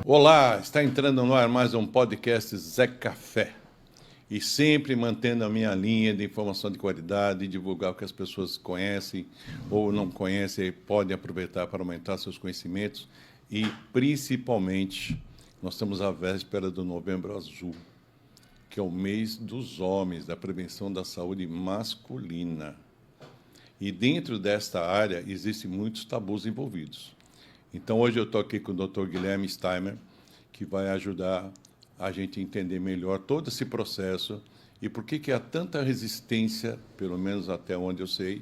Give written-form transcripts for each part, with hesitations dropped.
Olá, está entrando no ar mais um podcast Zé Café. E sempre mantendo a minha linha de informação de qualidade, divulgar o que as pessoas conhecem ou não conhecem e podem aproveitar para aumentar seus conhecimentos. E, principalmente, nós estamos à véspera do Novembro Azul, que é o mês dos homens, da prevenção da saúde masculina. E dentro desta área existem muitos tabus envolvidos. Então, hoje eu estou aqui com o Dr. Guilherme Steimer, que vai ajudar a gente a entender melhor todo esse processo e por que há tanta resistência, pelo menos até onde eu sei,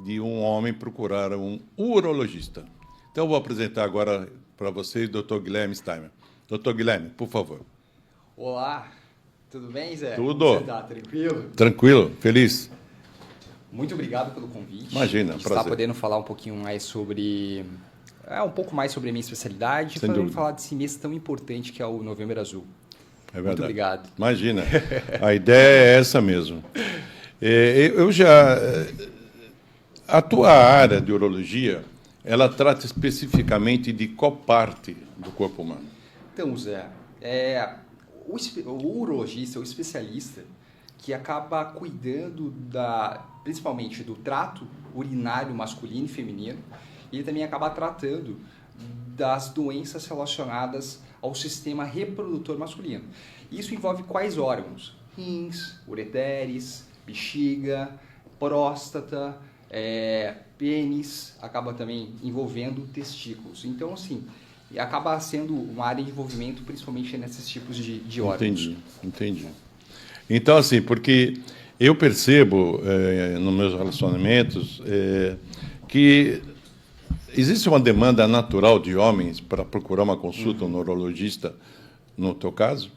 de um homem procurar um urologista. Então, eu vou apresentar agora para vocês o Dr. Guilherme Steimer. Dr. Guilherme, por favor. Olá, tudo bem, Zé? Tudo. Como você está? Tranquilo? Tranquilo, feliz. Muito obrigado pelo convite. Imagina, prazer. prazer. Estar podendo falar um pouquinho mais sobre... um pouco mais sobre a minha especialidade, Sem dúvida. falar desse mês tão importante que é o Novembro Azul. É verdade. Muito obrigado. Imagina, a ideia é essa mesmo. Eu já... A tua área de urologia, ela trata especificamente de qual parte do corpo humano? Então, Zé, o urologista, o especialista, que acaba cuidando principalmente do trato urinário masculino e feminino, e ele também acaba tratando das doenças relacionadas ao sistema reprodutor masculino. Isso envolve quais órgãos? Rins, ureteres, bexiga, próstata, pênis, acaba também envolvendo testículos. Então, assim, acaba sendo uma área de envolvimento principalmente nesses tipos de órgãos. Entendi. Então, assim, porque eu percebo nos meus relacionamentos que existe uma demanda natural de homens para procurar uma consulta um neurologista, no teu caso?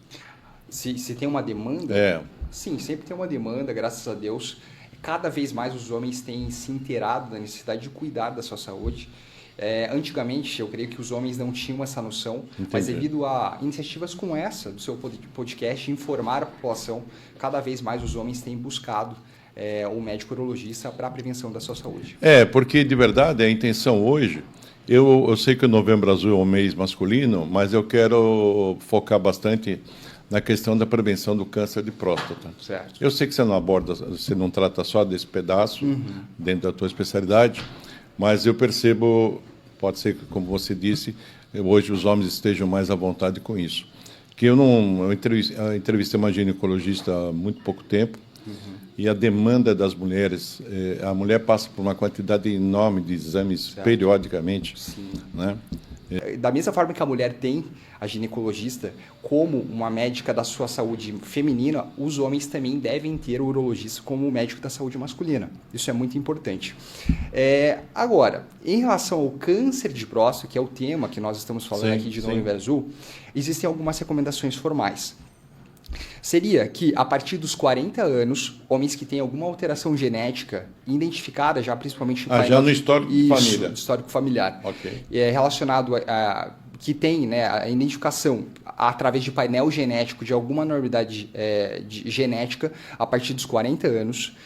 Se tem uma demanda? Sim, sempre tem uma demanda, graças a Deus. Cada vez mais os homens têm se inteirado da necessidade de cuidar da sua saúde. Antigamente, eu creio que os homens não tinham essa noção, mas devido a iniciativas como essa, do seu podcast, informar a população, cada vez mais os homens têm buscado o médico urologista para a prevenção da sua saúde. Porque, de verdade, a intenção hoje... Eu sei que o Novembro Azul é um mês masculino, mas eu quero focar bastante na questão da prevenção do câncer de próstata. Certo. Eu sei que você não aborda, você não trata só desse pedaço dentro da tua especialidade, mas eu percebo, pode ser que, como você disse, hoje os homens estejam mais à vontade com isso. Que eu entrevistei uma ginecologista há muito pouco tempo, e a demanda das mulheres, a mulher passa por uma quantidade enorme de exames periodicamente. Sim. Né? Da mesma forma que a mulher tem a ginecologista como uma médica da sua saúde feminina, os homens também devem ter o urologista como médico da saúde masculina. Isso é muito importante. Agora, em relação ao câncer de próstata, que é o tema que nós estamos falando aqui de Novembro Azul, existem algumas recomendações formais. Seria que, a partir dos 40 anos, homens que têm alguma alteração genética identificada, já principalmente já no histórico de família. Histórico familiar. Ok. Relacionado a que tem a identificação através de painel genético de alguma anormalidade genética a partir dos 40 anos.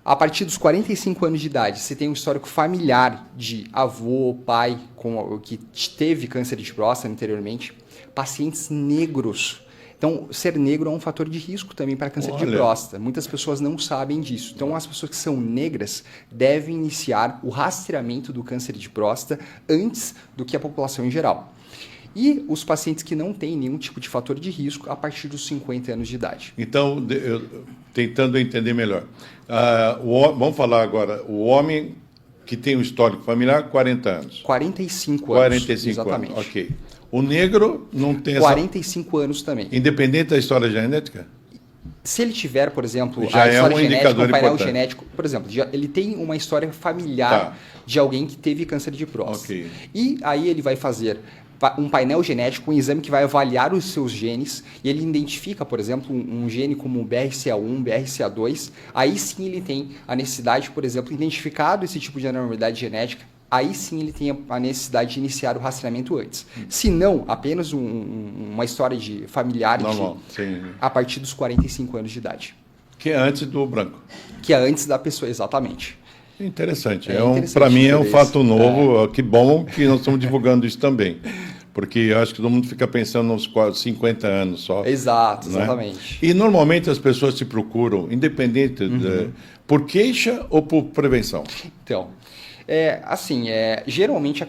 A partir dos 45 anos de idade, você tem um histórico familiar de avô, pai, que teve câncer de próstata anteriormente, pacientes negros. Então, ser negro é um fator de risco também para câncer de próstata. Muitas pessoas não sabem disso. Então, as pessoas que são negras devem iniciar o rastreamento do câncer de próstata antes do que a população em geral. E os pacientes que não têm nenhum tipo de fator de risco a partir dos 50 anos de idade. Então, tentando entender melhor. Vamos falar agora, o homem que tem um histórico familiar, 40 anos. 45 anos. 45 exatamente. anos, ok. O negro não tem 45 anos também. Independente da história genética? Se ele tiver, por exemplo, já a história um genética, o painel importante. genético, por exemplo, ele tem uma história familiar de alguém que teve câncer de próstata. Okay. E aí ele vai fazer um painel genético, um exame que vai avaliar os seus genes, e ele identifica, por exemplo, um gene como BRCA1, BRCA2, aí sim ele tem a necessidade, por exemplo, identificado esse tipo de anormalidade genética, aí sim ele tem a necessidade de iniciar o rastreamento antes. Se não, apenas uma história de familiar a partir dos 45 anos de idade. Que é antes do branco. Que é antes da pessoa, exatamente. Interessante. Para mim é um fato novo. Que bom que nós estamos divulgando isso também. Porque eu acho que todo mundo fica pensando nos 50 anos só. Exato, né? exatamente. E normalmente as pessoas te procuram, independente por queixa ou por prevenção. Então, geralmente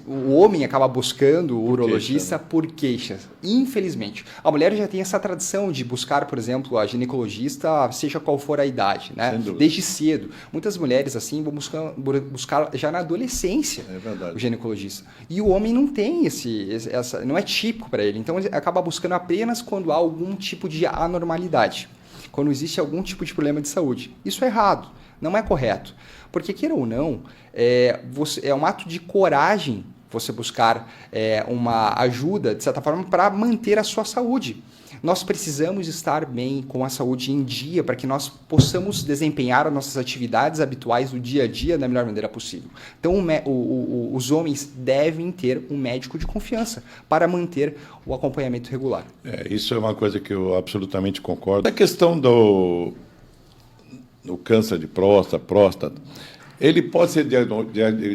o homem acaba buscando o urologista por queixas, infelizmente. A mulher já tem essa tradição de buscar, por exemplo, a ginecologista, seja qual for a idade, né? Desde cedo. Muitas mulheres, assim, vão buscar já na adolescência o ginecologista. E o homem não tem não é típico para ele. Então, ele acaba buscando apenas quando há algum tipo de anormalidade, quando existe algum tipo de problema de saúde. Isso é errado, não é correto. Porque, queira ou não, é um ato de coragem você buscar uma ajuda, de certa forma, para manter a sua saúde. Nós precisamos estar bem com a saúde em dia para que nós possamos desempenhar as nossas atividades habituais do dia a dia da melhor maneira possível. Então, os homens devem ter um médico de confiança para manter o acompanhamento regular. Isso é uma coisa que eu absolutamente concordo. A questão do câncer de próstata, ele pode ser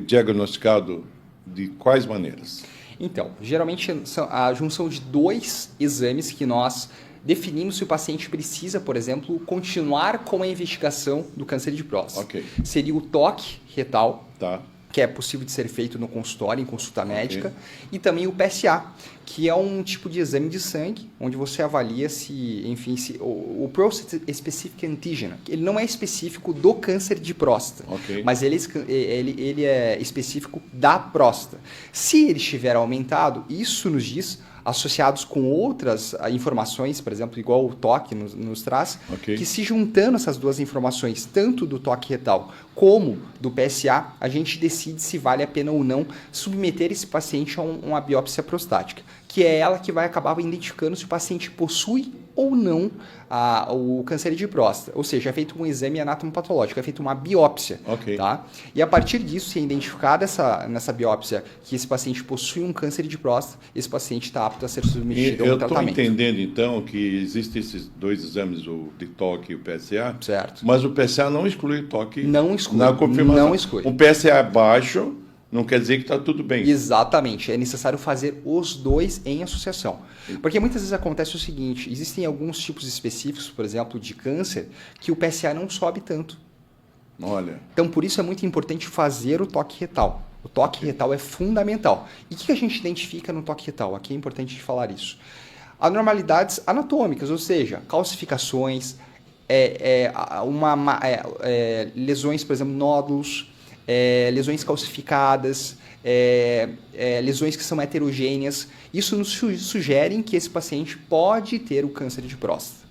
diagnosticado de quais maneiras? Então, geralmente a junção de 2 exames que nós definimos se o paciente precisa, por exemplo, continuar com a investigação do câncer de próstata. Okay. Seria o toque retal, que é possível de ser feito no consultório, em consulta médica, e também o PSA, que é um tipo de exame de sangue, onde você avalia o Prostate Specific Antigen. Ele não é específico do câncer de próstata, mas ele é específico da próstata. Se ele estiver aumentado, isso nos diz, associados com outras informações, por exemplo, igual o toque nos traz, que se juntando essas duas informações, tanto do toque retal como do PSA, a gente decide se vale a pena ou não submeter esse paciente a uma biópsia prostática, que é ela que vai acabar identificando se o paciente possui ou não o câncer de próstata. Ou seja, é feito um exame anatomopatológico, é feita uma biópsia. Tá? E a partir disso, se é identificada nessa biópsia que esse paciente possui um câncer de próstata, esse paciente está apto a ser submetido a um tratamento. Eu estou entendendo, então, que existem esses 2 exames, o de toque e o PSA, certo. Mas o PSA não exclui o toque não exclui, na confirmação. Não exclui. Um PSA baixo não quer dizer que está tudo bem. Exatamente. É necessário fazer os 2 em associação. Porque muitas vezes acontece o seguinte, existem alguns tipos específicos, por exemplo, de câncer, que o PSA não sobe tanto. Olha. Então, por isso é muito importante fazer o toque retal. O toque retal é fundamental. E o que a gente identifica no toque retal? Aqui é importante falar isso. Anormalidades anatômicas, ou seja, calcificações, lesões, por exemplo, nódulos, lesões calcificadas, lesões que são heterogêneas. Isso nos sugere que esse paciente pode ter o câncer de próstata.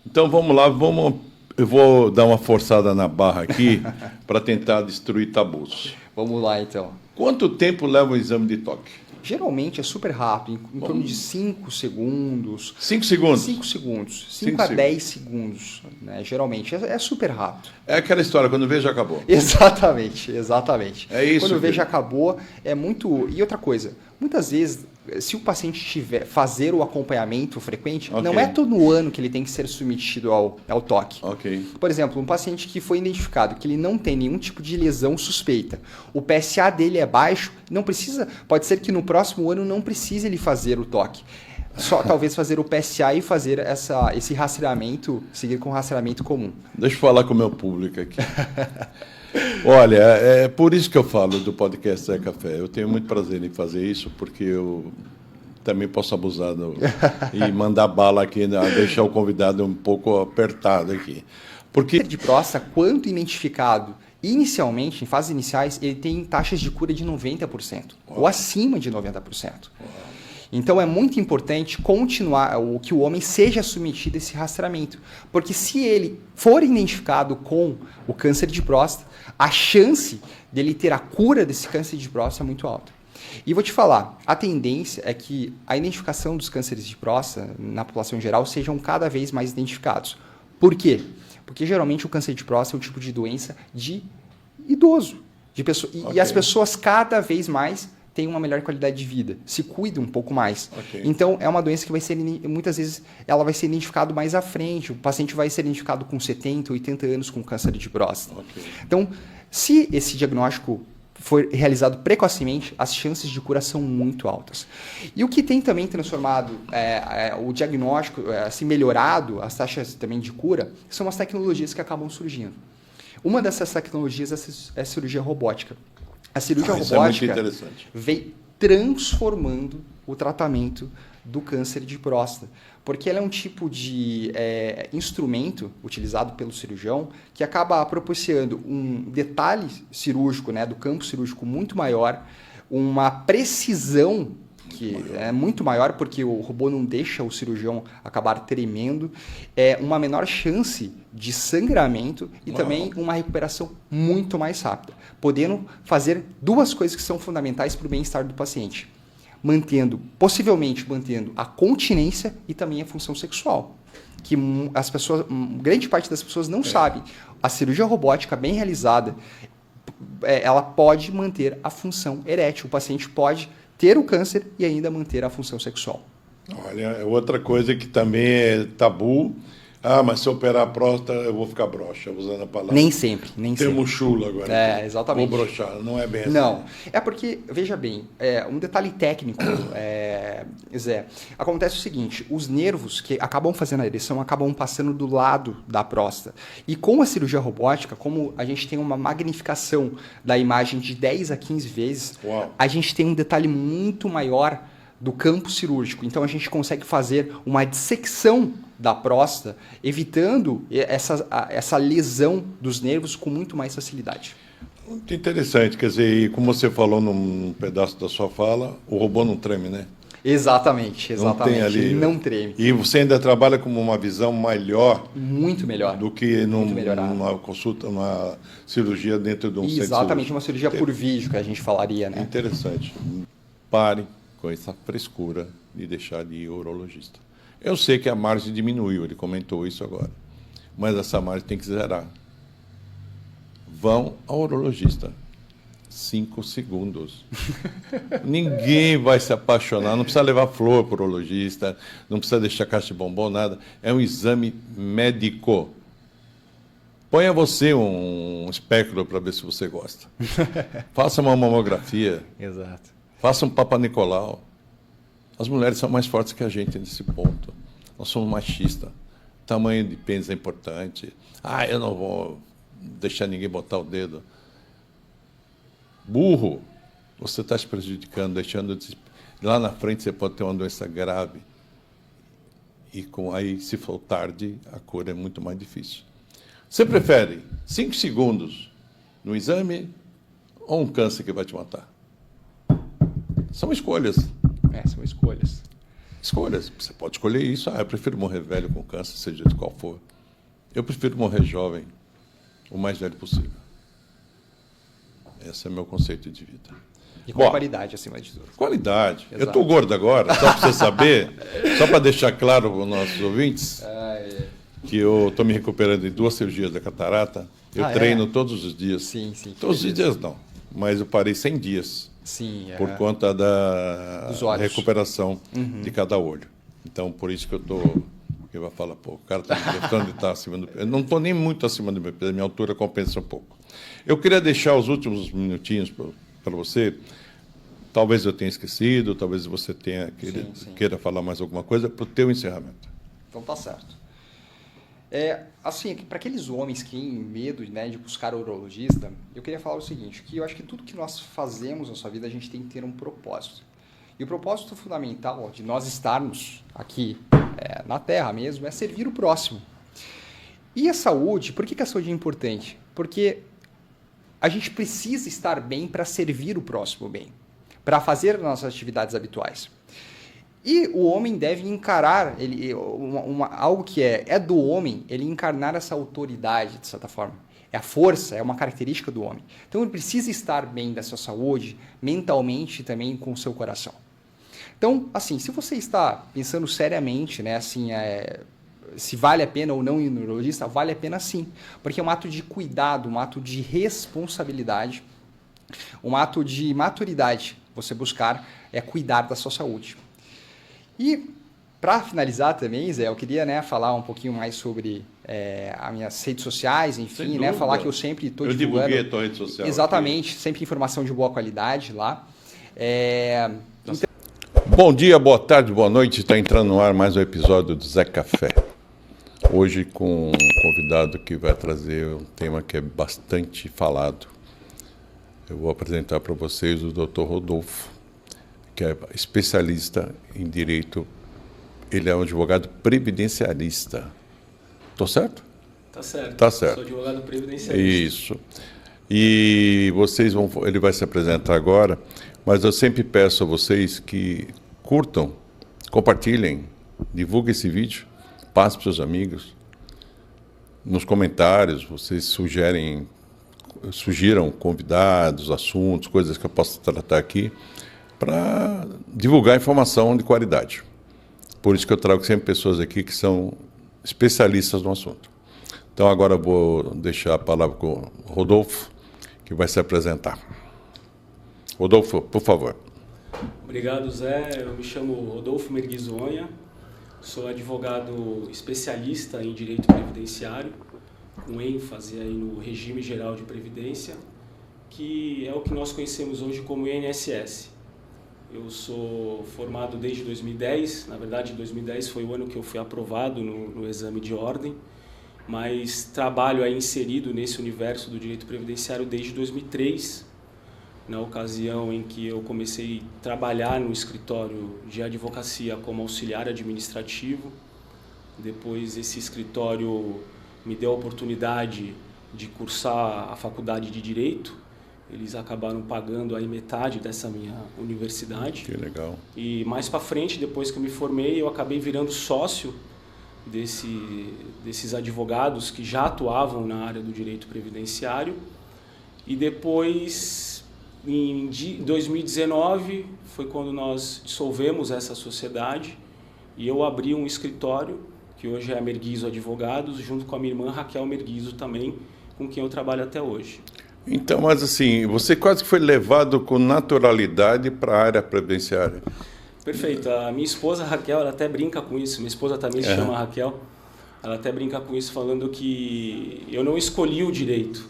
Então vamos lá, eu vou dar uma forçada na barra aqui para tentar destruir tabus. Vamos lá, então. Quanto tempo leva o exame de toque? Geralmente é super rápido, em torno de 5 segundos. 5 segundos? 5 segundos. 5 a 10 segundos, né? Geralmente. É super rápido. É aquela história, quando vê já acabou. Exatamente. É isso. Quando vê já acabou, é muito... E outra coisa, muitas vezes, se o paciente fazer o acompanhamento frequente, não é todo ano que ele tem que ser submetido ao toque. Por exemplo, um paciente que foi identificado que ele não tem nenhum tipo de lesão suspeita, o PSA dele é baixo, pode ser que no próximo ano não precise ele fazer o toque. Só talvez fazer o PSA e fazer esse rastreamento, seguir com o rastreamento comum. Deixa eu falar com o meu público aqui. Olha, é por isso que eu falo do podcast Zé Café. Eu tenho muito prazer em fazer isso, porque eu também posso abusar e mandar bala aqui, deixar o convidado um pouco apertado aqui. Porque de próstata, quanto identificado inicialmente, em fases iniciais, ele tem taxas de cura de 90%, ou acima de 90%. Então é muito importante continuar que o homem seja submetido a esse rastreamento, porque se ele for identificado com o câncer de próstata, a chance dele ter a cura desse câncer de próstata é muito alta. E vou te falar, a tendência é que a identificação dos cânceres de próstata na população geral sejam cada vez mais identificados. Por quê? Porque geralmente o câncer de próstata é um tipo de doença de idoso, e as pessoas cada vez mais têm uma melhor qualidade de vida, se cuidam um pouco mais. Então, é uma doença que vai ser, muitas vezes, ela vai ser identificada mais à frente. O paciente vai ser identificado com 70, 80 anos com câncer de próstata. Então, se esse diagnóstico for realizado precocemente, as chances de cura são muito altas. E o que tem também transformado o diagnóstico, assim, melhorado as taxas também de cura, são as tecnologias que acabam surgindo. Uma dessas tecnologias é a cirurgia robótica. A cirurgia robótica vem transformando o tratamento do câncer de próstata, porque ela é um tipo de instrumento utilizado pelo cirurgião que acaba proporcionando um detalhe cirúrgico, né, do campo cirúrgico muito maior, uma precisão que é muito maior, porque o robô não deixa o cirurgião acabar tremendo, uma menor chance de sangramento e também uma recuperação muito mais rápida, podendo fazer duas coisas que são fundamentais para o bem-estar do paciente. Possivelmente mantendo a continência e também a função sexual, que as pessoas, grande parte das pessoas não sabe. A cirurgia robótica bem realizada, ela pode manter a função erétil. O paciente pode ter o câncer e ainda manter a função sexual. Olha, outra coisa que também é tabu. Ah, mas se eu operar a próstata, eu vou ficar broxa, usando a palavra. Nem sempre. Temos chulo agora. Exatamente. Vou broxar, não é bem assim. Não, é porque, veja bem, um detalhe técnico, Zé, acontece o seguinte, os nervos que acabam fazendo a ereção acabam passando do lado da próstata. E com a cirurgia robótica, como a gente tem uma magnificação da imagem de 10 a 15 vezes, a gente tem um detalhe muito maior do campo cirúrgico. Então a gente consegue fazer uma dissecção da próstata, evitando essa lesão dos nervos com muito mais facilidade. Muito interessante, quer dizer, e como você falou num pedaço da sua fala, o robô não treme, né? Exatamente. Não treme. E você ainda trabalha com uma visão melhor. Muito melhor. Do que numa consulta, numa cirurgia dentro de um centro. Exatamente, uma cirurgia por vídeo que a gente falaria, né? Interessante. Pare com essa frescura de deixar de ir ao urologista. Eu sei que a margem diminuiu, ele comentou isso agora. Mas essa margem tem que zerar. Vão ao urologista. 5 segundos. Ninguém vai se apaixonar, não precisa levar flor para o urologista, não precisa deixar caixa de bombom, nada. É um exame médico. Ponha você um espéculo para ver se você gosta. Faça uma mamografia. Exato. Faça um Papa Nicolau. As mulheres são mais fortes que a gente nesse ponto. Nós somos machistas. Tamanho de pênis é importante. Eu não vou deixar ninguém botar o dedo. Burro, você está se prejudicando, deixando lá na frente você pode ter uma doença grave. E aí, se for tarde, a cura é muito mais difícil. Você prefere 5 segundos no exame ou um câncer que vai te matar? São escolhas. São escolhas. Escolhas. Você pode escolher isso. Eu prefiro morrer velho com câncer, seja de qual for. Eu prefiro morrer jovem, o mais velho possível. Esse é o meu conceito de vida. E com qualidade, acima de tudo. Qualidade. Exato. Eu estou gordo agora, só para você saber, só para deixar claro para os nossos ouvintes, que eu estou me recuperando de 2 cirurgias da catarata. Eu treino todos os dias. Sim. Todos os dias não, mas eu parei 100 dias. Sim, por conta da recuperação de cada olho. Então, por isso que eu estou... Porque vai falar, o cara está gostando de estar acima do peso. Eu não estou nem muito acima do meu peso, a minha altura compensa um pouco. Eu queria deixar os últimos minutinhos para você. Talvez eu tenha esquecido, talvez você queira falar mais alguma coisa para o teu encerramento. Então tá certo. Assim, para aqueles homens que têm medo, né, de buscar o urologista, eu queria falar o seguinte, que eu acho que tudo que nós fazemos na sua vida, a gente tem que ter um propósito. E o propósito fundamental de nós estarmos aqui na Terra mesmo é servir o próximo. E a saúde, por que a saúde é importante? Porque a gente precisa estar bem para servir o próximo bem, para fazer as nossas atividades habituais. E o homem deve encarar algo que é do homem, ele encarnar essa autoridade, de certa forma. É a força, é uma característica do homem. Então ele precisa estar bem da sua saúde, mentalmente e também com o seu coração. Então, assim, se você está pensando seriamente, né, assim, se vale a pena ou não ir no urologista, vale a pena sim. Porque é um ato de cuidado, um ato de responsabilidade, um ato de maturidade. Você buscar cuidar da sua saúde. E, para finalizar também, Zé, eu queria falar um pouquinho mais sobre as minhas redes sociais, enfim, né? Falar que eu sempre estou divulgando. Eu divulguei a tua rede social. Exatamente, aqui. Sempre informação de boa qualidade lá. Bom dia, boa tarde, boa noite. Está entrando no ar mais um episódio do Zé Café. Hoje com um convidado que vai trazer um tema que é bastante falado. Eu vou apresentar para vocês o Dr. Rodolfo, que é especialista em direito. Ele é um advogado previdenciarista. Estou certo? Tá certo. Tá certo. Sou advogado previdenciarista. Isso. E ele vai se apresentar agora, mas eu sempre peço a vocês que curtam, compartilhem, divulguem esse vídeo, passem para os seus amigos. Nos comentários, vocês sugiram convidados, assuntos, coisas que eu possa tratar aqui, para divulgar informação de qualidade. Por isso que eu trago sempre pessoas aqui que são especialistas no assunto. Então agora eu vou deixar a palavra com o Rodolfo, que vai se apresentar. Rodolfo, por favor. Obrigado, Zé. Eu me chamo Rodolfo Merguizonha, sou advogado especialista em direito previdenciário, com ênfase aí no regime geral de previdência, que é o que nós conhecemos hoje como INSS. Eu sou formado desde 2010, na verdade 2010 foi o ano que eu fui aprovado no exame de ordem, mas trabalho aí inserido nesse universo do direito previdenciário desde 2003, na ocasião em que eu comecei a trabalhar no escritório de advocacia como auxiliar administrativo. Depois esse escritório me deu a oportunidade de cursar a faculdade de Direito. Eles acabaram pagando aí metade dessa minha universidade. Que legal. E mais para frente, depois que eu me formei, eu acabei virando sócio desses advogados que já atuavam na área do direito previdenciário. E depois, em 2019, foi quando nós dissolvemos essa sociedade e eu abri um escritório, que hoje é a Merguizo Advogados, junto com a minha irmã Raquel Merguizo também, com quem eu trabalho até hoje. Então, mas assim, você quase que foi levado com naturalidade para a área previdenciária. Perfeito. A minha esposa Raquel, ela até brinca com isso. Minha esposa também se chama Raquel. Ela até brinca com isso, falando que eu não escolhi o direito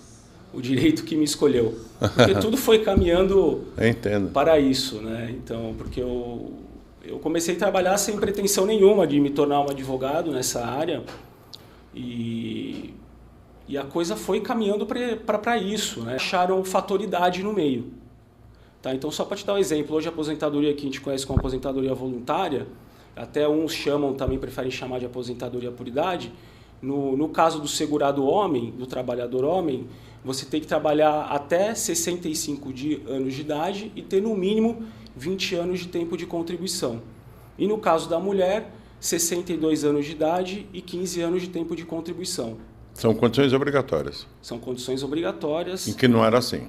que me escolheu. Porque tudo foi caminhando para isso, né? Então, porque eu comecei a trabalhar sem pretensão nenhuma de me tornar um advogado nessa área e a coisa foi caminhando para isso, né? Acharam fator idade no meio. Tá? Então, só para te dar um exemplo, hoje a aposentadoria que a gente conhece como aposentadoria voluntária, até uns chamam, também preferem chamar de aposentadoria por idade. No caso do segurado homem, do trabalhador homem, você tem que trabalhar até 65 anos de idade e ter no mínimo 20 anos de tempo de contribuição. E no caso da mulher, 62 anos de idade e 15 anos de tempo de contribuição. São condições obrigatórias. São condições obrigatórias. Em que não era assim.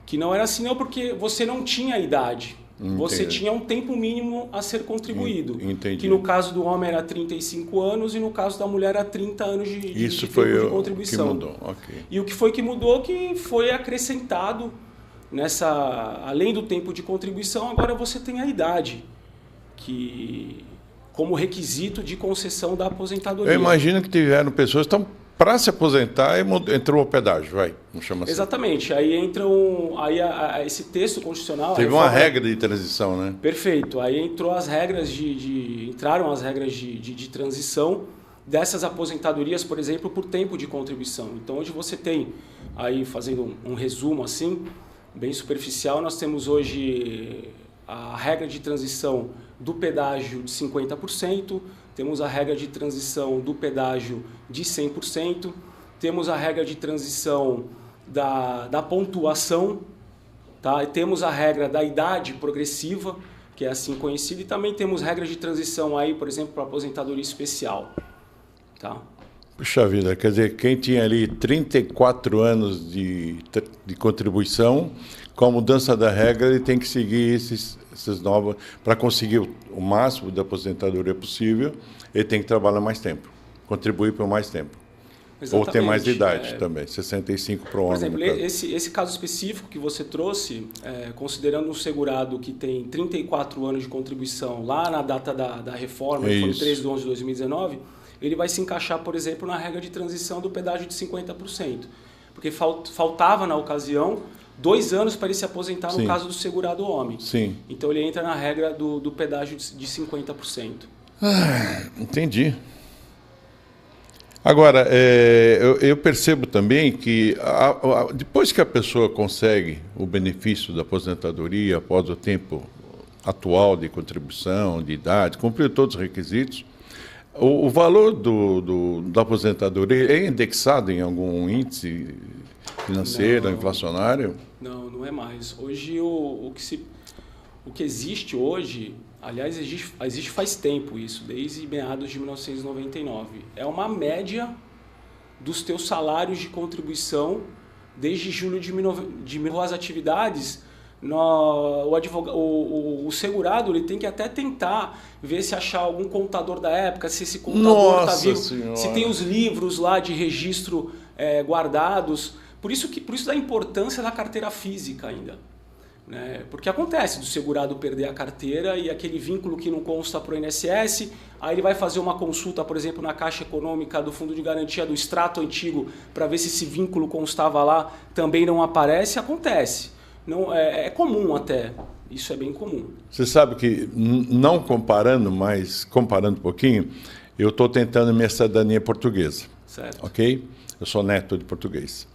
Que não era assim não, porque você não tinha idade. Entendi. Você tinha um tempo mínimo a ser contribuído. Entendi. Que no caso do homem era 35 anos e no caso da mulher era 30 anos de tempo de contribuição. Que mudou. Okay. E o que foi que mudou, que foi acrescentado além do tempo de contribuição, agora você tem a idade, que como requisito de concessão da aposentadoria. Eu imagino que tiveram pessoas que estão para se aposentar e entrou o pedágio, vamos chamar assim. Exatamente, aí esse texto constitucional... Teve uma regra de transição, né? Perfeito, aí entraram as regras de transição dessas aposentadorias, por exemplo, por tempo de contribuição. Então hoje você tem, aí fazendo um resumo assim, bem superficial, nós temos hoje a regra de transição do pedágio de 50%, temos a regra de transição do pedágio de 100%, temos a regra de transição da pontuação, tá? E temos a regra da idade progressiva, que é assim conhecida, e também temos regras de transição aí, por exemplo, para aposentadoria especial. Tá? Puxa vida, quer dizer, quem tinha ali 34 anos de contribuição, com a mudança da regra, ele tem que seguir essas novas, para conseguir o máximo da aposentadoria possível, ele tem que trabalhar mais tempo, contribuir por mais tempo. Exatamente. Ou ter mais idade também, 65 para o homem. Por exemplo, esse caso específico que você trouxe, considerando um segurado que tem 34 anos de contribuição lá na data da reforma, que foi 13 de 11 de 2019, ele vai se encaixar, por exemplo, na regra de transição do pedágio de 50%. Porque faltava, na ocasião, 2 anos para ele se aposentar no caso do segurado homem. Sim. Então ele entra na regra do pedágio de 50%. Entendi. Agora, eu percebo também que depois que a pessoa consegue o benefício da aposentadoria após o tempo atual de contribuição, de idade, cumprir todos os requisitos, o valor da aposentadoria é indexado em algum índice financeiro, inflacionário? Não é mais. Hoje, o que existe hoje, aliás, existe faz tempo isso, desde meados de 1999. É uma média dos teus salários de contribuição desde julho de as atividades. O segurado ele tem que até tentar ver se achar algum contador da época, se esse contador está vivo, se tem os livros lá de registro guardados. Por isso da importância da carteira física ainda. Né? Porque acontece do segurado perder a carteira e aquele vínculo que não consta para o INSS, aí ele vai fazer uma consulta, por exemplo, na Caixa Econômica do Fundo de Garantia do extrato antigo para ver se esse vínculo constava lá, também não aparece, acontece. Não, é comum até, isso é bem comum. Você sabe que, não comparando, mas comparando um pouquinho, eu estou tentando minha cidadania portuguesa. Certo. Ok? Eu sou neto de português.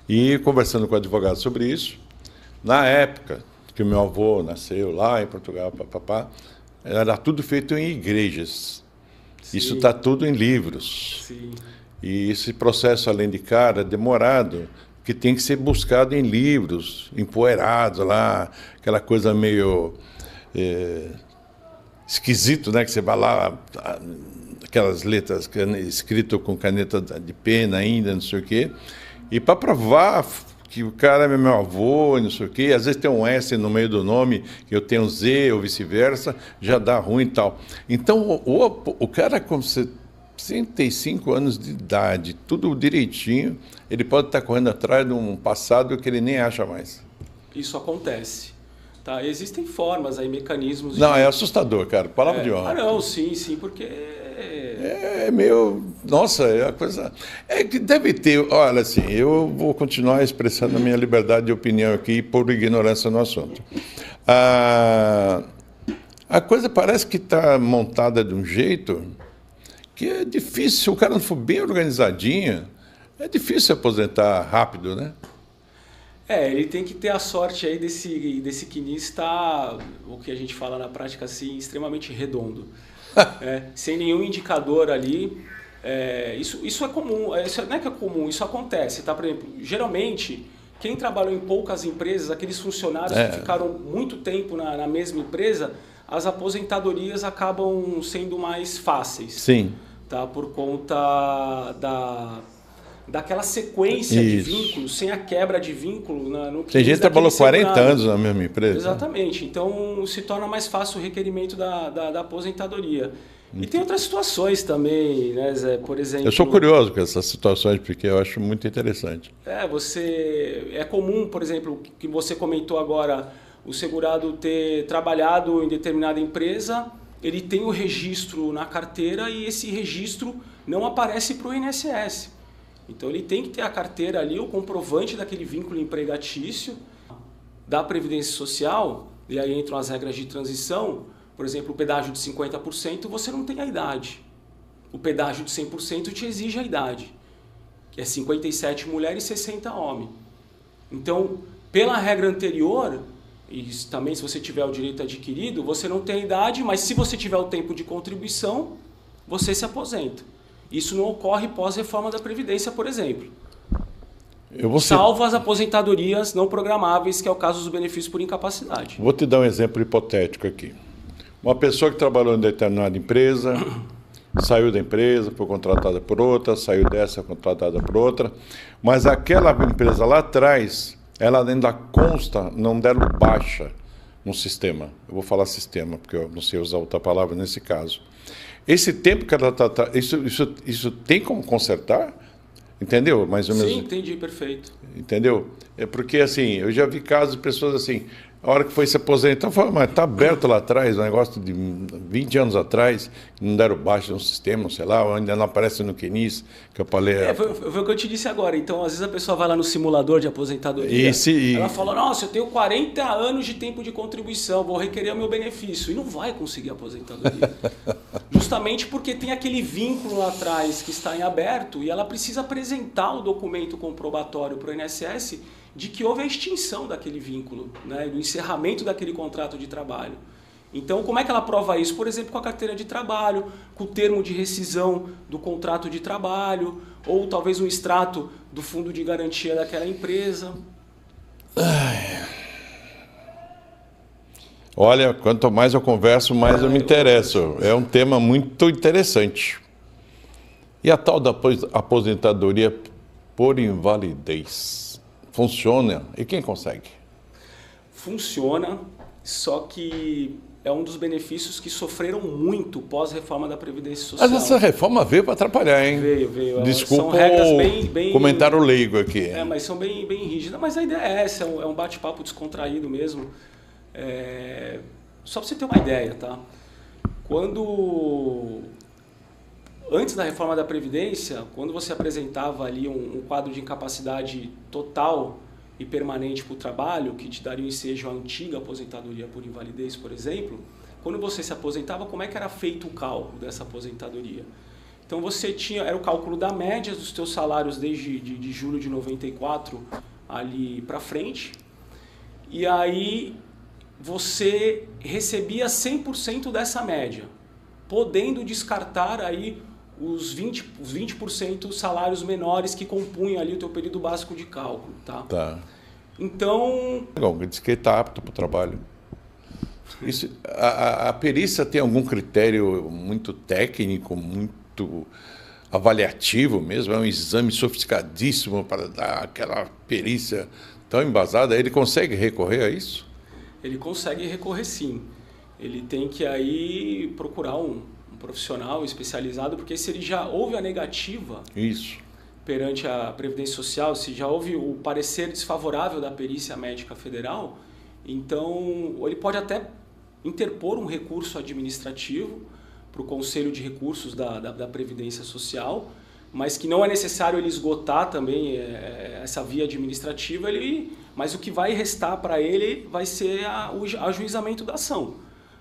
E conversando com o advogado sobre isso, na época que o meu avô nasceu lá em Portugal, era tudo feito em igrejas. Sim. Isso está tudo em livros. Sim. E esse processo, além de caro, é demorado, que tem que ser buscado em livros, empoeirados lá, aquela coisa meio esquisito, né? Que você vai lá, aquelas letras escritas com caneta de pena ainda, não sei o quê. E para provar que o cara é meu avô, não sei o quê, às vezes tem um S no meio do nome, que eu tenho um Z ou vice-versa, já dá ruim e tal. Então, o cara com 65 anos de idade, tudo direitinho, ele pode estar correndo atrás de um passado que ele nem acha mais. Isso acontece. Tá? Existem formas, aí, mecanismos... Não, é assustador, cara, palavra de honra. Não, sim, porque... É meio... Nossa, é uma coisa... É que deve ter... Olha, assim, eu vou continuar expressando a minha liberdade de opinião aqui por ignorância no assunto. A coisa parece que está montada de um jeito que é difícil. Se o cara não for bem organizadinho, é difícil se aposentar rápido, né? Ele tem que ter a sorte aí desse quinis estar, o que a gente fala na prática assim, extremamente redondo. Sem nenhum indicador ali. Isso é comum, isso não é que é comum, isso acontece. Tá? Por exemplo, geralmente, quem trabalhou em poucas empresas, aqueles funcionários que ficaram muito tempo na mesma empresa, as aposentadorias acabam sendo mais fáceis. Sim. Tá? Por conta daquela sequência de vínculos, sem a quebra de vínculo. Tem gente que trabalhou 40 anos na mesma empresa. Exatamente. Então, se torna mais fácil o requerimento da aposentadoria. E tem outras situações também, né, Zé? Por exemplo... Eu sou curioso com essas situações, porque eu acho muito interessante. É comum, por exemplo, que você comentou agora, o segurado ter trabalhado em determinada empresa, ele tem o registro na carteira e esse registro não aparece para o INSS. Então ele tem que ter a carteira ali, o comprovante daquele vínculo empregatício da Previdência Social, e aí entram as regras de transição. Por exemplo, o pedágio de 50% você não tem a idade. O pedágio de 100% te exige a idade, que é 57 mulher e 60 homem. Então, pela regra anterior, e também se você tiver o direito adquirido, você não tem a idade, mas se você tiver o tempo de contribuição, você se aposenta. Isso não ocorre pós-reforma da Previdência, por exemplo. Salvo as aposentadorias não programáveis, que é o caso dos benefícios por incapacidade. Vou te dar um exemplo hipotético aqui. Uma pessoa que trabalhou em determinada empresa, saiu da empresa, foi contratada por outra, saiu dessa, contratada por outra, mas aquela empresa lá atrás, ela ainda consta, não deram baixa no sistema. Eu vou falar sistema, porque eu não sei usar outra palavra nesse caso. Esse tempo que ela está... Isso tem como consertar? Entendeu? Mais ou menos. Sim, entendi, perfeito. Entendeu? É porque, assim, eu já vi casos de pessoas assim, A hora que foi se aposentar, falou, mas está aberto lá atrás, um negócio de 20 anos atrás, não deram baixa no sistema, não sei lá, ainda não aparece no QNIS, que eu falei... Foi o que eu te disse agora. Então, às vezes a pessoa vai lá no simulador de aposentadoria, ela fala, nossa, eu tenho 40 anos de tempo de contribuição, vou requerer o meu benefício. E não vai conseguir aposentadoria. Justamente porque tem aquele vínculo lá atrás que está em aberto e ela precisa apresentar o documento comprobatório para o INSS de que houve a extinção daquele vínculo, né, do encerramento daquele contrato de trabalho. Então, como é que ela prova isso? Por exemplo, com a carteira de trabalho, com o termo de rescisão do contrato de trabalho, ou talvez um extrato do fundo de garantia daquela empresa. Olha, quanto mais eu converso, mais eu me interesso. É um tema muito interessante. E a tal da aposentadoria por invalidez? Funciona? E quem consegue? Funciona, só que é um dos benefícios que sofreram muito pós-reforma da Previdência Social. Mas essa reforma veio para atrapalhar, hein? Veio. Desculpa são regras bem comentário leigo aqui. Mas são bem rígidas. Mas a ideia é essa, é um bate-papo descontraído mesmo. Só para você ter uma ideia, tá? Antes da reforma da Previdência, quando você apresentava ali um quadro de incapacidade total e permanente para o trabalho, que te daria o ensejo à antiga aposentadoria por invalidez, por exemplo, quando você se aposentava, como é que era feito o cálculo dessa aposentadoria? Então você era o cálculo da média dos teus salários desde de julho de 94 ali para frente, e aí você recebia 100% dessa média, podendo descartar aí os 20% salários menores que compunham ali o teu período básico de cálculo, tá? Tá. Então... Diz que ele está apto para o trabalho. Isso, a perícia tem algum critério muito técnico, muito avaliativo mesmo? É um exame sofisticadíssimo para dar aquela perícia tão embasada? Ele consegue recorrer a isso? Ele consegue recorrer, sim. Ele tem que aí procurar um profissional especializado, porque se ele já houve a negativa perante a Previdência Social, se já houve o parecer desfavorável da perícia médica federal, então ele pode até interpor um recurso administrativo para o Conselho de Recursos da Previdência Social, mas que não é necessário ele esgotar também essa via administrativa, mas o que vai restar para ele vai ser o ajuizamento da ação,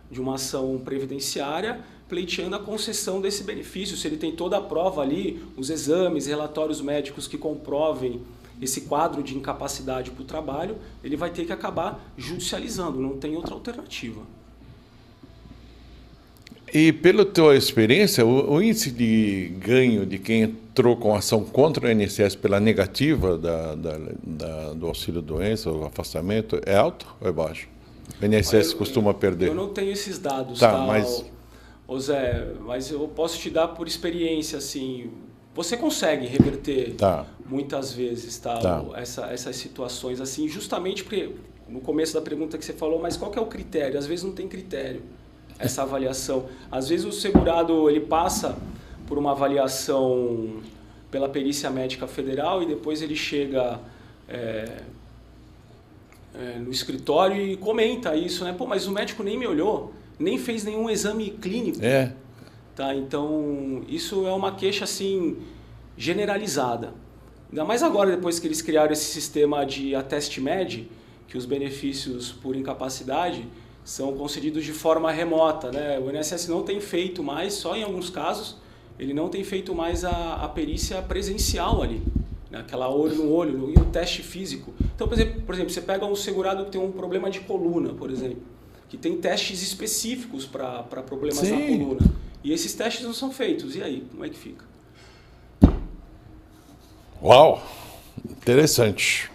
de uma ação previdenciária, pleiteando a concessão desse benefício. Se ele tem toda a prova ali, os exames, relatórios médicos que comprovem esse quadro de incapacidade para o trabalho, ele vai ter que acabar judicializando, não tem outra alternativa. E pela tua experiência, o índice de ganho de quem entrou com ação contra o INSS pela negativa do auxílio-doença, o afastamento, é alto ou é baixo? O INSS costuma perder? Eu não tenho esses dados, tá? Mas... Ô Zé, mas eu posso te dar por experiência, assim, você consegue reverter muitas vezes, essas situações, assim, justamente porque, no começo da pergunta que você falou, mas qual que é o critério? Às vezes não tem critério, essa avaliação. Às vezes o segurado, ele passa por uma avaliação pela perícia médica federal e depois ele chega no escritório e comenta isso, né? Pô, mas o médico nem me olhou, nem fez nenhum exame clínico. Tá? Então, isso é uma queixa assim, generalizada. Ainda mais agora, depois que eles criaram esse sistema de Ateste Med, que os benefícios por incapacidade são concedidos de forma remota, né? O INSS não tem feito mais, só em alguns casos, ele não tem feito mais a perícia presencial ali, né? Aquela olho no olho, e o teste físico. Então, por exemplo, você pega um segurado que tem um problema de coluna, por exemplo, que tem testes específicos para problemas na coluna. E esses testes não são feitos. E aí, como é que fica? Uau! Interessante.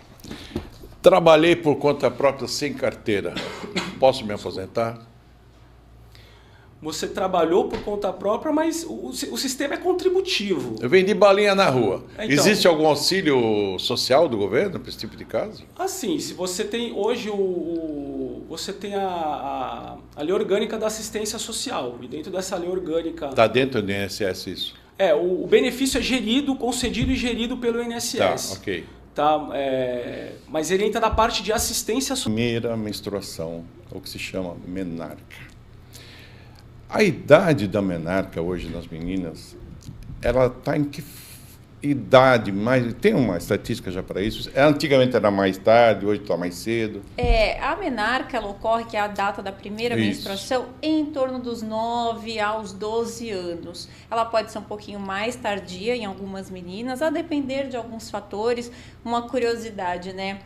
Trabalhei por conta própria sem carteira. Posso me aposentar? Você trabalhou por conta própria, mas o sistema é contributivo. Eu vendi balinha na rua. Então, existe algum auxílio social do governo para esse tipo de caso? Assim, se você tem hoje você tem a lei orgânica da assistência social. E dentro dessa lei orgânica... Está dentro do INSS isso? O benefício é concedido e gerido pelo INSS. Tá, ok. tá? Mas ele entra na parte de assistência. Primeira menstruação, o que se chama menarca. A idade da menarca hoje nas meninas, ela está em que idade mais? Tem uma estatística já para isso? Antigamente era mais tarde, hoje está mais cedo. A menarca ela ocorre, que é a data da primeira menstruação, em torno dos 9 aos 12 anos. Ela pode ser um pouquinho mais tardia em algumas meninas, a depender de alguns fatores. Uma curiosidade, né?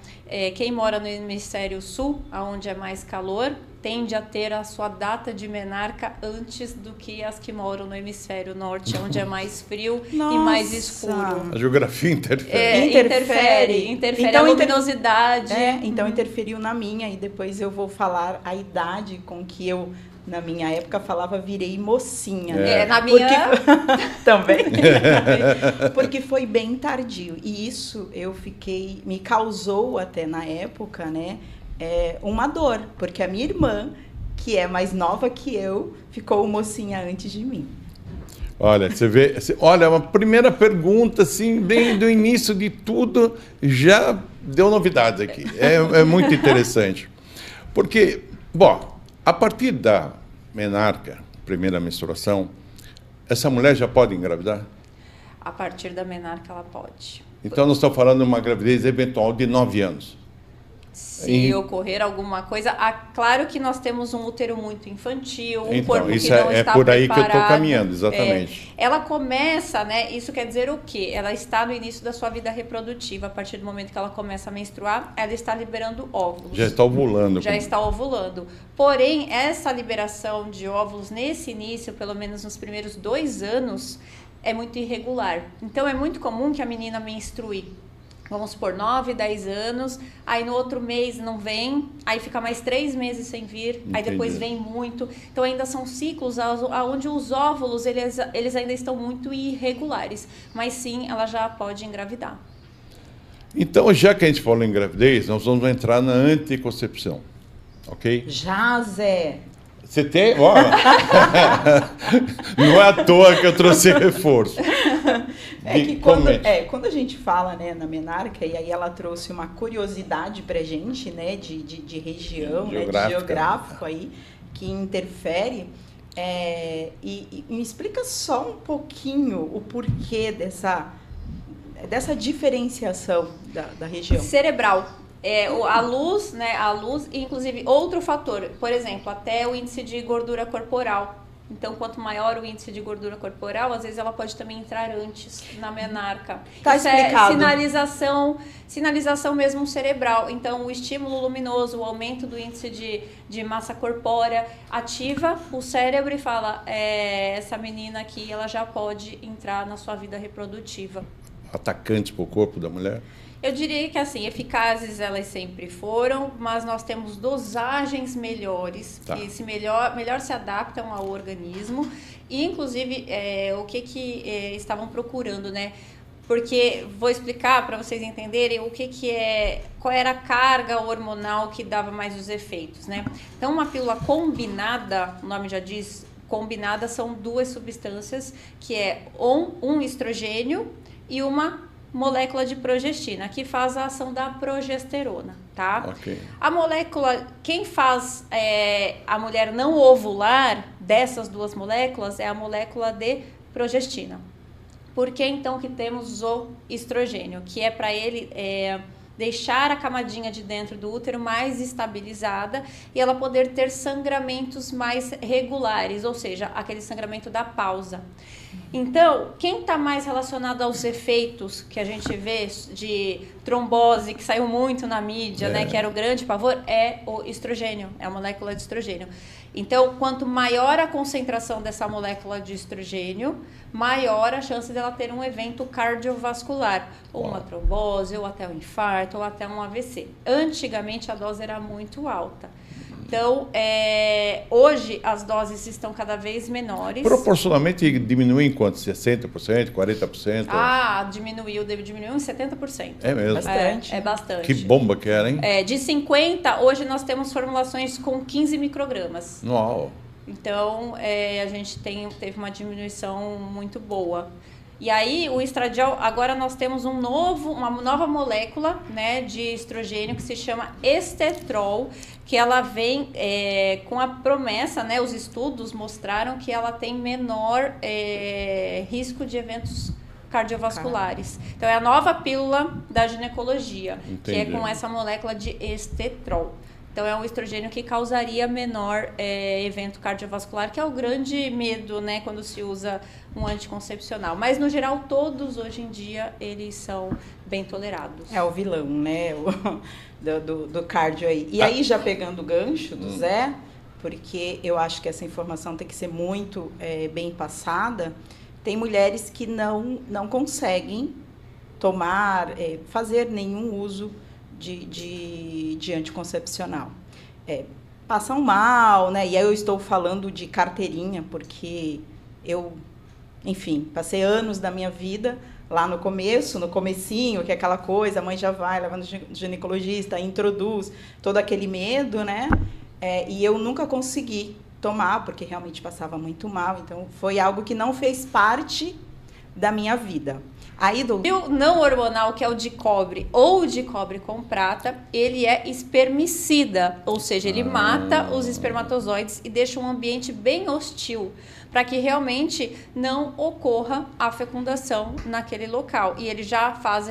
Quem mora no hemisfério sul, onde é mais calor, tende a ter a sua data de menarca antes do que as que moram no hemisfério norte, onde é mais frio e mais escuro. A geografia interfere. Interfere então, a luminosidade. Então interferiu na minha, e depois eu vou falar a idade com que eu, na minha época, falava virei mocinha. Na minha... Também. Porque foi bem tardio. E isso me causou até na época, né? Uma dor, porque a minha irmã, que é mais nova que eu, ficou mocinha antes de mim. Olha, você vê, olha, uma primeira pergunta, assim, bem do início de tudo, já deu novidades aqui. É muito interessante. Porque, bom, a partir da menarca, primeira menstruação, essa mulher já pode engravidar? A partir da menarca ela pode. Então nós estamos falando de uma gravidez eventual de 9 anos. Se ocorrer alguma coisa, claro que nós temos um útero muito infantil, um então, corpo isso que não está por aí preparado. que eu estou caminhando, exatamente. Ela começa, né? Isso quer dizer o quê? Ela está no início da sua vida reprodutiva. A partir do momento que ela começa a menstruar, ela está liberando óvulos. Já está ovulando. Já está ovulando. Porém, essa liberação de óvulos nesse início, pelo menos nos primeiros 2 anos, é muito irregular. Então, é muito comum que a menina menstrue. Vamos supor, 9, 10 anos, aí no outro mês não vem, aí fica mais 3 meses sem vir, aí depois vem muito. Então ainda são ciclos onde os óvulos, eles ainda estão muito irregulares, mas sim, ela já pode engravidar. Então, já que a gente falou em gravidez, nós vamos entrar na anticoncepção, ok? Já, Zé. Você tem? Olha, não é à toa que eu trouxe reforço. Quando a gente fala, né, na menarca, e aí ela trouxe uma curiosidade pra gente, né, de região, né, de geográfico aí, que interfere, e me explica só um pouquinho o porquê dessa diferenciação da região. Cerebral. A luz, né? A luz, e inclusive outro fator, por exemplo, até o índice de gordura corporal. Então, quanto maior o índice de gordura corporal, às vezes ela pode também entrar antes na menarca. Tá explicado. Sinalização mesmo cerebral. Então, o estímulo luminoso, o aumento do índice de massa corpórea ativa o cérebro e fala, essa menina aqui, ela já pode entrar na sua vida reprodutiva. Atacantes para o corpo da mulher? Eu diria que, assim, eficazes elas sempre foram, mas nós temos dosagens melhores, que melhor se adaptam ao organismo. E, inclusive, o que estavam procurando, né? Porque, vou explicar para vocês entenderem qual era a carga hormonal que dava mais os efeitos, né? Então, uma pílula combinada, o nome já diz, combinada são 2 substâncias, que é um estrogênio e uma molécula de progestina, que faz a ação da progesterona, tá? Okay. A molécula, quem faz a mulher não ovular dessas 2 moléculas é a molécula de progestina. Por que então que temos o estrogênio? Que é para ele deixar a camadinha de dentro do útero mais estabilizada e ela poder ter sangramentos mais regulares, ou seja, aquele sangramento da pausa. Então, quem está mais relacionado aos efeitos que a gente vê de trombose, que saiu muito na mídia, né, que era o grande pavor, é o estrogênio, é a molécula de estrogênio. Então, quanto maior a concentração dessa molécula de estrogênio, maior a chance dela ter um evento cardiovascular, ou uma trombose, ou até um infarto, ou até um AVC. Antigamente, a dose era muito alta. Então, hoje as doses estão cada vez menores. Proporcionalmente diminuiu em quanto? 60%, 40%? Diminuiu em 70%. É mesmo? Bastante. É bastante. Que bomba que era, hein? De 50, hoje nós temos formulações com 15 microgramas. Uau! Então, a gente teve uma diminuição muito boa. E aí, o estradiol, agora nós temos uma nova molécula, né, de estrogênio que se chama estetrol, que ela vem com a promessa, né, os estudos mostraram que ela tem menor risco de eventos cardiovasculares. Então, é a nova pílula da ginecologia, que é com essa molécula de estetrol. Então, é um estrogênio que causaria menor evento cardiovascular, que é o grande medo, né, quando se usa um anticoncepcional. Mas, no geral, todos, hoje em dia, eles são bem tolerados. É o vilão, né, do cardio aí. E aí, já pegando o gancho do Zé, porque eu acho que essa informação tem que ser muito bem passada, tem mulheres que não conseguem fazer nenhum uso de anticoncepcional. Passam mal, né? E aí eu estou falando de carteirinha, porque eu, enfim, passei anos da minha vida lá no comecinho, que é aquela coisa, a mãe já vai, leva no ginecologista, introduz todo aquele medo, né? E eu nunca consegui tomar, porque realmente passava muito mal. Então, foi algo que não fez parte da minha vida. Aí o não hormonal, que é o de cobre ou o de cobre com prata, ele é espermicida, ou seja, ele mata os espermatozoides e deixa um ambiente bem hostil para que realmente não ocorra a fecundação naquele local. E ele já faz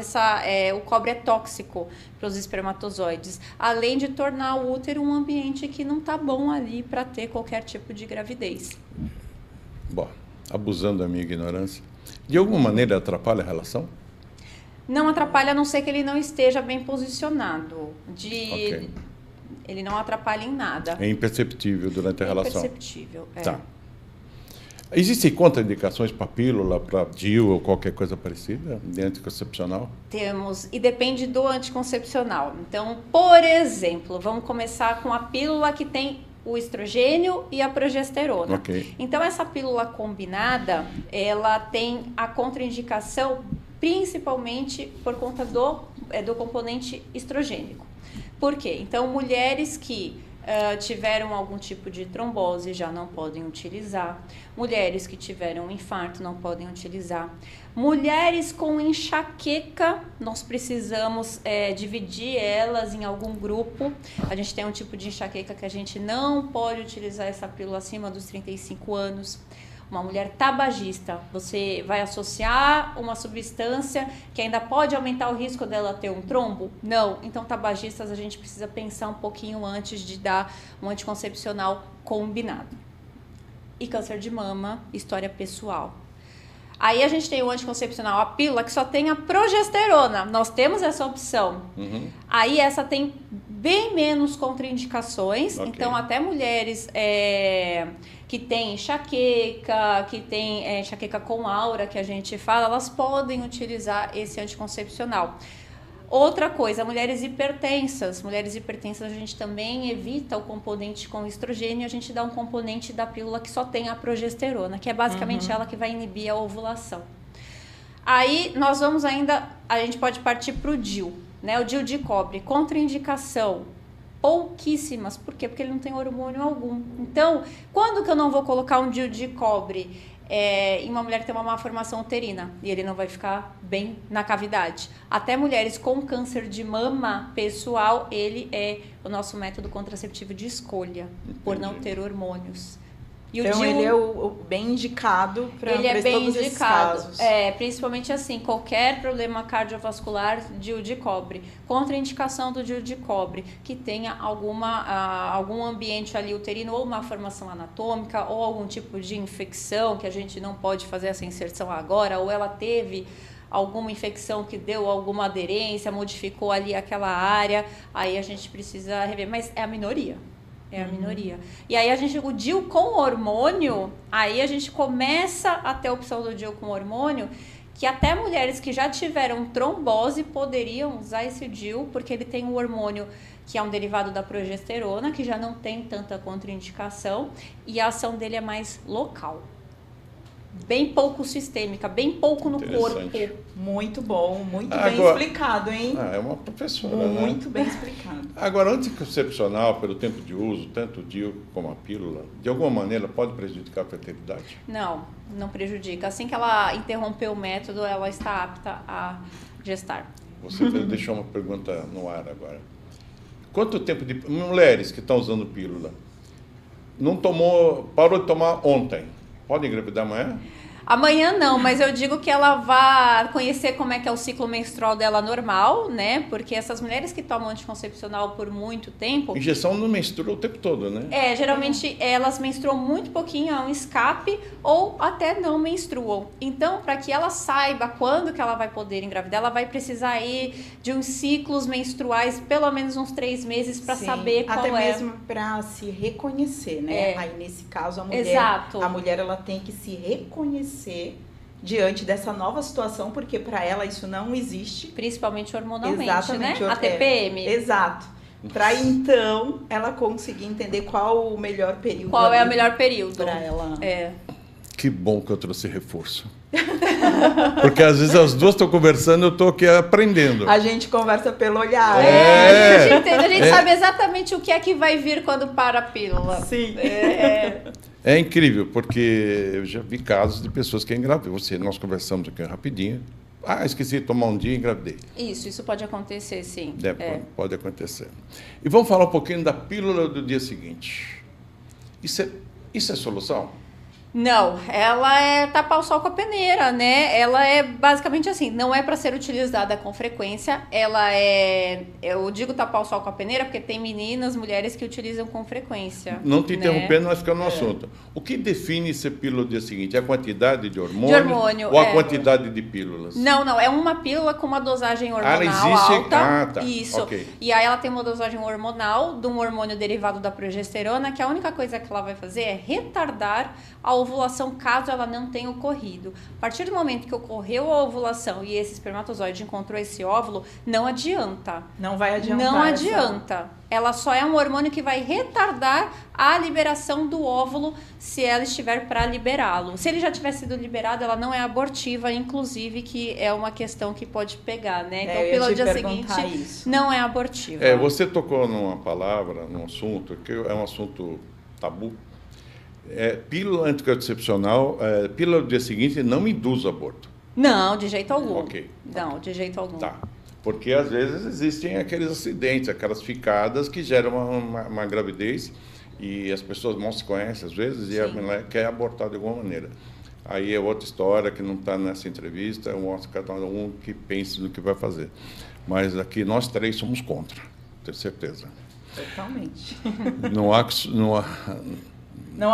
o cobre é tóxico para os espermatozoides, além de tornar o útero um ambiente que não está bom ali para ter qualquer tipo de gravidez. Bom, abusando da minha ignorância, de alguma maneira atrapalha a relação? Não atrapalha, a não ser que ele não esteja bem posicionado. Ele não atrapalha em nada. É imperceptível durante a relação. É imperceptível, Tá. Existem contraindicações para pílula, para DIU ou qualquer coisa parecida de anticoncepcional? Temos, e depende do anticoncepcional. Então, por exemplo, vamos começar com a pílula que tem o estrogênio e a progesterona. Okay. Então, essa pílula combinada, ela tem a contraindicação principalmente por conta do componente estrogênico. Por quê? Então, mulheres que tiveram algum tipo de trombose já não podem utilizar. Mulheres que tiveram um infarto não podem utilizar. Mulheres com enxaqueca, nós precisamos dividir elas em algum grupo. A gente tem um tipo de enxaqueca que a gente não pode utilizar essa pílula acima dos 35 anos. Uma mulher tabagista, você vai associar uma substância que ainda pode aumentar o risco dela ter um trombo? Não. Então, tabagistas, a gente precisa pensar um pouquinho antes de dar um anticoncepcional combinado. E câncer de mama, história pessoal. Aí a gente tem o anticoncepcional, a pílula, que só tem a progesterona. Nós temos essa opção. Uhum. Aí essa tem bem menos contraindicações. Okay. Então, até mulheres que têm enxaqueca, que têm enxaqueca com aura, que a gente fala, elas podem utilizar esse anticoncepcional. Outra coisa, mulheres hipertensas. Mulheres hipertensas, a gente também evita o componente com estrogênio, a gente dá um componente da pílula que só tem a progesterona, que é basicamente ela que vai inibir a ovulação. Aí, nós vamos a gente pode partir para o DIU, né? O DIU de cobre, contraindicação, pouquíssimas. Por quê? Porque ele não tem hormônio algum. Então, quando que eu não vou colocar um DIU de cobre em uma mulher que tem uma má formação uterina e ele não vai ficar bem na cavidade? Até mulheres com câncer de mama pessoal, ele é o nosso método contraceptivo de escolha. Entendi. Por não ter hormônios. E então, ele é o bem indicado para todos esses casos. Principalmente assim, qualquer problema cardiovascular, DIU de cobre. Contraindicação do DIU de cobre, que tenha algum ambiente ali uterino, ou uma formação anatômica, ou algum tipo de infecção, que a gente não pode fazer essa inserção agora, ou ela teve alguma infecção que deu alguma aderência, modificou ali aquela área, aí a gente precisa rever, mas é a minoria. É a minoria. E aí o DIU com hormônio, aí a gente começa a ter a opção do DIU com hormônio, que até mulheres que já tiveram trombose poderiam usar esse DIU, porque ele tem um hormônio que é um derivado da progesterona, que já não tem tanta contraindicação, e a ação dele é mais local. bem pouco sistêmica, bem pouco no corpo. Muito bom, muito bem explicado, hein? É uma professora, muito bem explicado. Agora, anticoncepcional, pelo tempo de uso, tanto o DIU como a pílula, de alguma maneira pode prejudicar a fertilidade? Não, não prejudica. Assim que ela interromper o método, ela está apta a gestar. Você deixou uma pergunta no ar agora. Quanto tempo de... Mulheres que estão usando pílula, parou de tomar ontem, pode engravidar amanhã? Amanhã não, mas eu digo que ela vai conhecer como é que é o ciclo menstrual dela normal, né? Porque essas mulheres que tomam anticoncepcional por muito tempo... Injeção não menstrua o tempo todo, né? Geralmente elas menstruam muito pouquinho, é um escape, ou até não menstruam. Então, para que ela saiba quando que ela vai poder engravidar, ela vai precisar aí de uns ciclos menstruais, pelo menos uns 3 meses, para saber qual até mesmo para se reconhecer, né? Aí, nesse caso, a mulher ela tem que se reconhecer diante dessa nova situação, porque para ela isso não existe. Principalmente hormonalmente, exatamente, né? A TPM. Exato. Para então ela conseguir entender qual o melhor período. Qual é o melhor período. Para ela. Que bom que eu trouxe reforço. Porque às vezes as duas estão conversando e eu estou aqui aprendendo. A gente conversa pelo olhar. A gente entende, a gente sabe exatamente o que é que vai vir quando para a pílula. Sim. É incrível, porque eu já vi casos de pessoas que engravidam. Nós conversamos aqui rapidinho. Esqueci de tomar um dia e engravidei. Isso pode acontecer, sim. Pode acontecer. E vamos falar um pouquinho da pílula do dia seguinte. Isso é solução? Não, ela é tapar o sol com a peneira, né? Ela é basicamente assim, não é para ser utilizada com frequência, eu digo tapar o sol com a peneira porque tem meninas, mulheres que utilizam com frequência. Não te interrompendo, nós ficamos no assunto. O que define ser pílula do dia seguinte? É a quantidade de hormônio? De hormônio, ou a quantidade de pílulas? Não, é uma pílula com uma dosagem hormonal alta. Tá. Isso. Okay. E aí ela tem uma dosagem hormonal de um hormônio derivado da progesterona, que a única coisa que ela vai fazer é retardar a ovulação caso ela não tenha ocorrido. A partir do momento que ocorreu a ovulação e esse espermatozoide encontrou esse óvulo, não adianta. Não vai adiantar. Não adianta. Ela só é um hormônio que vai retardar a liberação do óvulo se ela estiver para liberá-lo. Se ele já tiver sido liberado, ela não é abortiva, inclusive, que é uma questão que pode pegar, né? Então, pelo dia seguinte, não é abortiva. Você tocou numa palavra, num assunto, que é um assunto tabu. Pílula anticoncepcional, pílula do dia seguinte não induz aborto. Não, de jeito algum. Ok. Não, de jeito algum. Tá. Porque às vezes existem aqueles acidentes, aquelas ficadas que geram uma gravidez e as pessoas não se conhecem às vezes. Sim. E a mulher quer abortar de alguma maneira. Aí é outra história que não está nessa entrevista, cada um que pense no que vai fazer. Mas aqui nós 3 somos contra, tenho certeza. Totalmente. Não há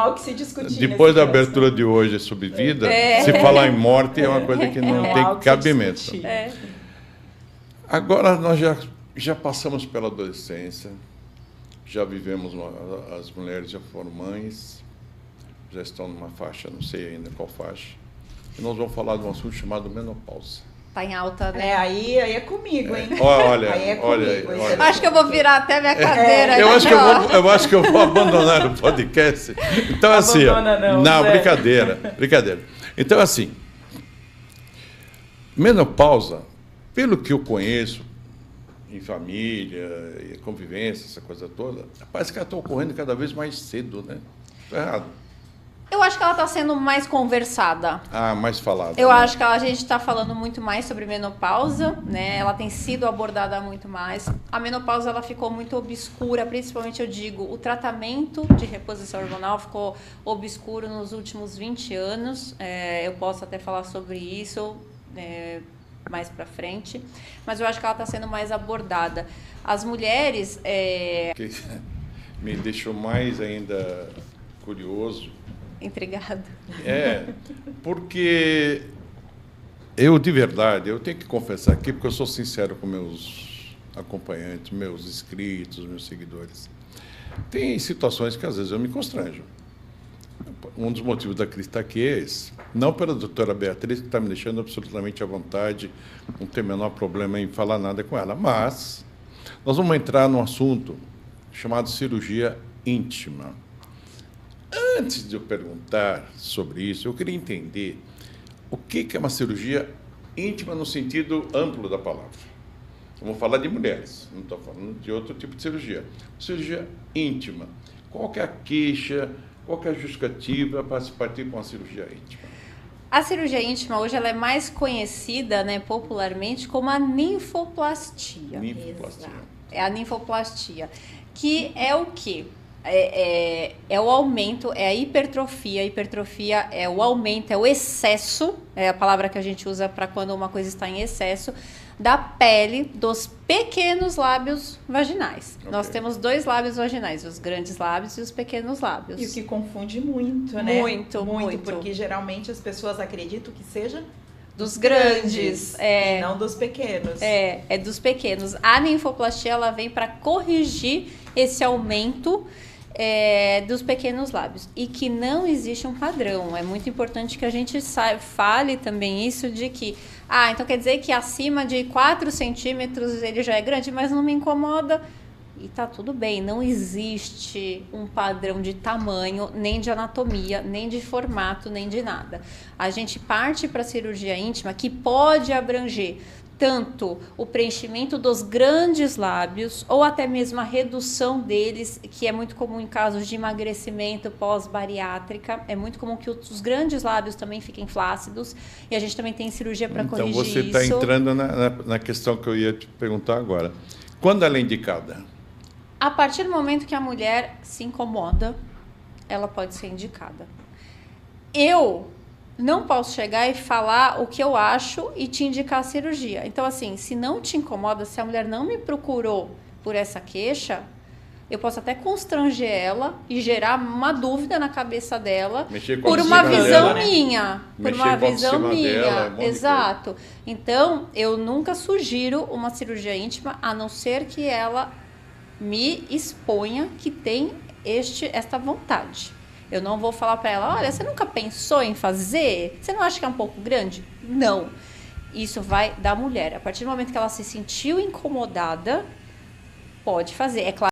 o que se discutir. Depois da abertura de hoje sobre vida, se falar em morte é uma coisa que não tem cabimento. Agora nós já passamos pela adolescência, já vivemos, as mulheres já foram mães, já estão numa faixa, não sei ainda qual faixa. E nós vamos falar de um assunto chamado menopausa. Tá em alta, né? Aí é comigo, hein? Olha, aí é comigo, olha. Acho que eu vou virar até minha cadeira. Eu acho que eu vou abandonar o podcast. Então, assim... Não, brincadeira. Então, assim, menopausa, pelo que eu conheço, em família, convivência, essa coisa toda, parece que ela está ocorrendo cada vez mais cedo, né? Estou errado. Eu acho que ela está sendo mais conversada. Mais falada. Eu acho que a gente está falando muito mais sobre menopausa, né? Ela tem sido abordada muito mais. A menopausa ela ficou muito obscura, principalmente eu digo, o tratamento de reposição hormonal ficou obscuro nos últimos 20 anos. Eu posso até falar sobre isso mais para frente, mas eu acho que ela está sendo mais abordada. As mulheres... Que me deixou mais ainda curioso. Intrigado. Porque eu, de verdade, eu tenho que confessar aqui, porque eu sou sincero com meus acompanhantes, meus inscritos, meus seguidores. Tem situações que às vezes eu me constranjo. Um dos motivos da Cris estar aqui é esse. Não pela doutora Beatriz, que está me deixando absolutamente à vontade, não tem o menor problema em falar nada com ela, mas nós vamos entrar num assunto chamado cirurgia íntima. antes de eu perguntar sobre isso, eu queria entender o que é uma cirurgia íntima no sentido amplo da palavra. Vamos falar de mulheres, não estou falando de outro tipo de cirurgia. Cirurgia íntima. Qual que é a queixa, qual que é a justificativa para se partir com a cirurgia íntima? A cirurgia íntima hoje ela é mais conhecida, né, popularmente como a ninfoplastia. Ninfoplastia. É a ninfoplastia, que é o quê? É o aumento, é a hipertrofia. A hipertrofia é o aumento, é o excesso, é a palavra que a gente usa para quando uma coisa está em excesso, da pele dos pequenos lábios vaginais. Okay. Nós temos 2 lábios vaginais, os grandes lábios e os pequenos lábios. E o que confunde muito, né? Muito. Porque geralmente as pessoas acreditam que seja dos grandes. E não dos pequenos. É dos pequenos. A ninfoplastia, ela vem para corrigir esse aumento dos pequenos lábios. E que não existe um padrão. É muito importante que a gente fale também isso de que então quer dizer que acima de 4 centímetros ele já é grande, mas não me incomoda. E tá tudo bem, não existe um padrão de tamanho, nem de anatomia, nem de formato, nem de nada. A gente parte para a cirurgia íntima, que pode abranger tanto o preenchimento dos grandes lábios, ou até mesmo a redução deles, que é muito comum em casos de emagrecimento pós-bariátrica. É muito comum que os grandes lábios também fiquem flácidos, e a gente também tem cirurgia para corrigir isso. Então você está entrando na questão que eu ia te perguntar agora. Quando ela é indicada? A partir do momento que a mulher se incomoda, ela pode ser indicada. Eu não posso chegar e falar o que eu acho e te indicar a cirurgia. Então, assim, se não te incomoda, se a mulher não me procurou por essa queixa, eu posso até constranger ela e gerar uma dúvida na cabeça dela por uma visão minha. Por uma visão minha. Exato. Então, eu nunca sugiro uma cirurgia íntima, a não ser que ela me exponha que tem esta vontade. Eu não vou falar para ela, olha, você nunca pensou em fazer? Você não acha que é um pouco grande? Não. Isso vai da mulher. A partir do momento que ela se sentiu incomodada, pode fazer. É claro.